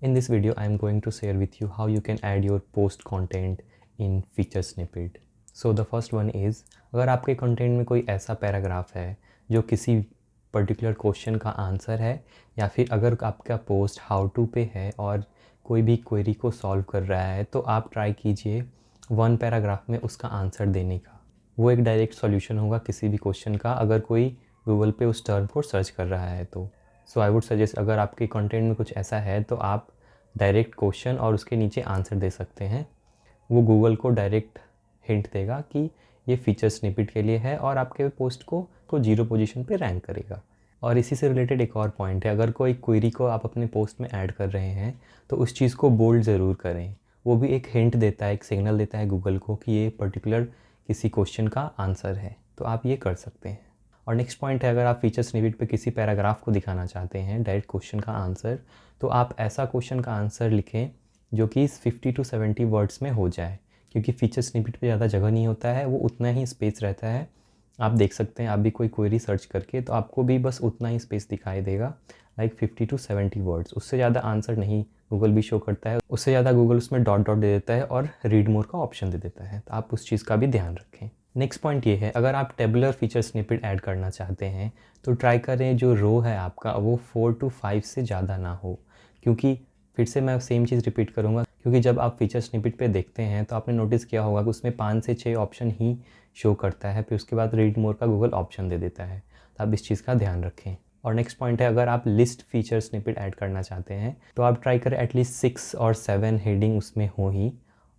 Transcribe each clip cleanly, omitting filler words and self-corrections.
In this video, I am going to share with you how you can add your post content in feature snippet. So the first one is, अगर आपके content में कोई ऐसा paragraph है जो किसी particular question का answer है, या फिर अगर आपका पोस्ट हाउ टू पे है और कोई भी क्वेरी को सॉल्व कर रहा है, तो आप ट्राई कीजिए वन पैराग्राफ में उसका आंसर देने का। वो एक डायरेक्ट सॉल्यूशन होगा किसी भी क्वेश्चन का, अगर कोई गूगल पे उस टर्म को सर्च कर रहा है तो। सो आई वुड सजेस्ट, अगर आपके कंटेंट में कुछ ऐसा है तो आप डायरेक्ट क्वेश्चन और उसके नीचे आंसर दे सकते हैं। वो गूगल को डायरेक्ट हिंट देगा कि ये फीचर स्निपेट के लिए है और आपके पोस्ट को 0 पोजीशन पे रैंक करेगा। और इसी से रिलेटेड एक और पॉइंट है, अगर कोई क्वेरी को आप अपने पोस्ट में ऐड कर रहे हैं तो उस चीज़ को बोल्ड ज़रूर करें। वो भी एक हिंट देता है, एक सिग्नल देता है गूगल को कि ये पर्टिकुलर किसी क्वेश्चन का आंसर है, तो आप ये कर सकते हैं। और नेक्स्ट पॉइंट है, अगर आप फीचर स्निपेट पे किसी पैराग्राफ को दिखाना चाहते हैं डायरेक्ट क्वेश्चन का आंसर, तो आप ऐसा क्वेश्चन का आंसर लिखें जो कि 50 to 70 वर्ड्स में हो जाए, क्योंकि फीचर स्निपेट पे ज़्यादा जगह नहीं होता है, वो उतना ही स्पेस रहता है। आप देख सकते हैं, आप भी कोई क्वेरी सर्च करके तो आपको भी बस उतना ही स्पेस दिखाई देगा, लाइक 50 to 70 वर्ड्स। उससे ज़्यादा आंसर नहीं गूगल भी शो करता है, उससे ज़्यादा गूगल उसमें डॉट डॉट दे देता है और रीड मोर का ऑप्शन दे देता है, तो आप उस चीज़ का भी ध्यान रखें। नेक्स्ट पॉइंट ये है, अगर आप टेबुलर फीचर स्निपेट ऐड करना चाहते हैं तो ट्राई करें जो रो है आपका वो 4 to 5 से ज़्यादा ना हो, क्योंकि फिर से मैं सेम चीज़ रिपीट करूँगा, क्योंकि जब आप फीचर स्निपेट पे देखते हैं तो आपने नोटिस किया होगा कि उसमें 5 से 6 ऑप्शन ही शो करता है, फिर उसके बाद रीड मोर का गूगल ऑप्शन दे देता है, तो आप इस चीज़ का ध्यान रखें। और नेक्स्ट पॉइंट है, अगर आप लिस्ट फीचर स्निपेट ऐड करना चाहते हैं तो आप ट्राई करें एटलीस्ट 6 और 7 हेडिंग उसमें हो ही,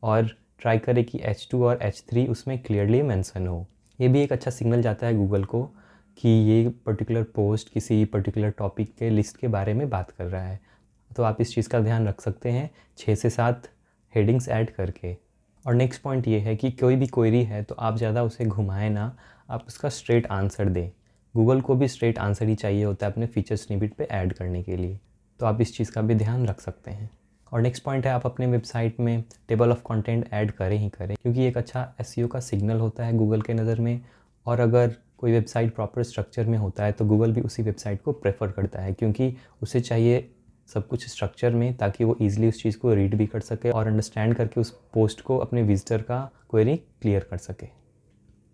और ट्राई करें कि H2 और H3 उसमें क्लियरली मेंशन हो। ये भी एक अच्छा सिग्नल जाता है गूगल को कि ये पर्टिकुलर पोस्ट किसी पर्टिकुलर टॉपिक के लिस्ट के बारे में बात कर रहा है, तो आप इस चीज़ का ध्यान रख सकते हैं 6 से 7 हेडिंग्स ऐड करके। और नेक्स्ट पॉइंट ये है कि कोई भी क्वेरी है तो आप ज़्यादा उसे घुमाएं ना, आप उसका स्ट्रेट आंसर दें। गूगल को भी स्ट्रेट आंसर ही चाहिए होता है अपने फीचर स्निपेट पे ऐड करने के लिए, तो आप इस चीज़ का भी ध्यान रख सकते हैं। और नेक्स्ट पॉइंट है, आप अपने वेबसाइट में टेबल ऑफ कंटेंट ऐड करें ही करें, क्योंकि एक अच्छा एसईओ का सिग्नल होता है गूगल के नज़र में। और अगर कोई वेबसाइट प्रॉपर स्ट्रक्चर में होता है तो गूगल भी उसी वेबसाइट को प्रेफर करता है, क्योंकि उसे चाहिए सब कुछ स्ट्रक्चर में, ताकि वो ईजिली उस चीज़ को रीड भी कर सके और अंडरस्टैंड करके उस पोस्ट को अपने विजिटर का क्वेरी क्लियर कर सके।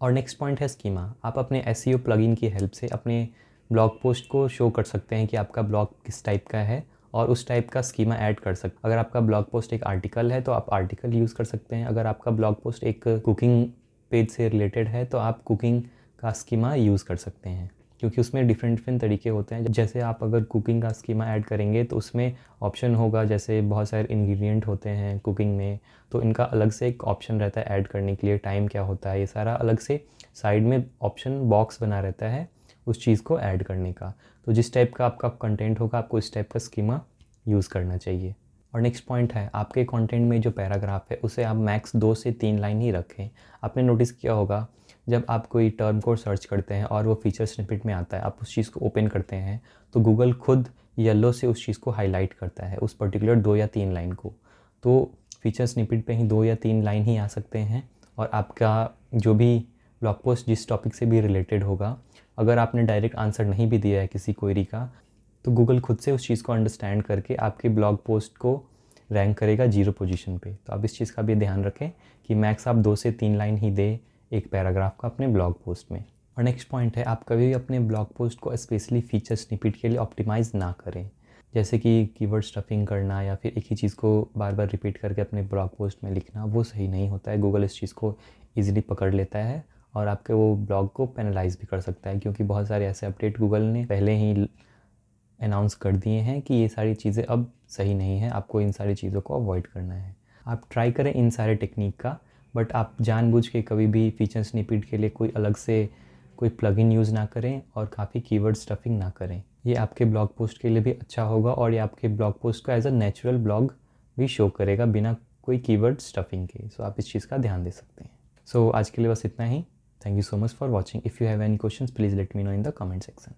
और नेक्स्ट पॉइंट है स्कीमा। आप अपने एसईओ प्लगइन की हेल्प से अपने ब्लॉग पोस्ट को शो कर सकते हैं कि आपका ब्लॉग किस टाइप का है, और उस टाइप का स्कीमा ऐड कर सकते हैं। अगर आपका ब्लॉग पोस्ट एक आर्टिकल है तो आप आर्टिकल यूज़ कर सकते हैं, अगर आपका ब्लॉग पोस्ट एक कुकिंग पेज से रिलेटेड है तो आप कुकिंग का स्कीमा यूज़ कर सकते हैं, क्योंकि उसमें डिफरेंट डिफरेंट तरीके होते हैं। जैसे आप अगर कुकिंग का स्कीमा ऐड करेंगे तो उसमें ऑप्शन होगा, जैसे बहुत सारे इंग्रेडिएंट होते हैं कुकिंग में, तो इनका अलग से एक ऑप्शन रहता है ऐड करने के लिए, टाइम क्या होता है, ये सारा अलग से साइड में ऑप्शन बॉक्स बना रहता है उस चीज़ को ऐड करने का। तो जिस टाइप का आपका कंटेंट होगा आपको इस टाइप का स्कीमा यूज़ करना चाहिए। और नेक्स्ट पॉइंट है, आपके कंटेंट में जो पैराग्राफ है उसे आप मैक्स 2 से 3 लाइन ही रखें। आपने नोटिस किया होगा, जब आप कोई टर्म को सर्च करते हैं और वो फीचर स्निपेट में आता है, आप उस चीज़ को ओपन करते हैं तो गूगल खुद येलो से उस चीज़ को हाईलाइट करता है, उस पर्टिकुलर 2 या 3 लाइन को। तो फीचर स्निपेट पे ही 2 या 3 लाइन ही आ सकते हैं, और आपका जो भी ब्लॉग पोस्ट जिस टॉपिक से भी रिलेटेड होगा, अगर आपने डायरेक्ट आंसर नहीं भी दिया है किसी क्वेरी का, तो गूगल खुद से उस चीज़ को अंडरस्टैंड करके आपके ब्लॉग पोस्ट को रैंक करेगा 0 पोजीशन पे। तो आप इस चीज़ का भी ध्यान रखें कि मैक्स आप 2 से 3 लाइन ही दें एक पैराग्राफ का अपने ब्लॉग पोस्ट में। और नेक्स्ट पॉइंट है, आप कभी भी अपने ब्लॉग पोस्ट को स्पेशली फीचर स्निपेट के लिए ऑप्टिमाइज़ ना करें, जैसे कि कीवर्ड स्टफिंग करना या फिर एक ही चीज़ को बार बार रिपीट करके अपने ब्लॉग पोस्ट में लिखना, वो सही नहीं होता है। गूगल इस चीज़ को ईजिली पकड़ लेता है और आपके वो ब्लॉग को पेनलाइज भी कर सकता है, क्योंकि बहुत सारे ऐसे अपडेट गूगल ने पहले ही अनाउंस कर दिए हैं कि ये सारी चीज़ें अब सही नहीं है, आपको इन सारी चीज़ों को अवॉइड करना है। आप ट्राई करें इन सारे टेक्निक का, बट आप जानबूझ के कभी भी फीचर स्निपेट के लिए कोई अलग से कोई प्लगइन यूज़ ना करें और काफ़ी कीवर्ड स्टफिंग ना करें। ये आपके ब्लॉग पोस्ट के लिए भी अच्छा होगा और ये आपके ब्लॉग पोस्ट को एज अ नेचुरल ब्लॉग भी शो करेगा बिना कोई कीवर्ड स्टफिंग के। सो आप इस चीज़ का ध्यान दे सकते हैं। सो आज के लिए बस इतना ही। Thank you so much for watching. If you have any questions please let me know in the comment section.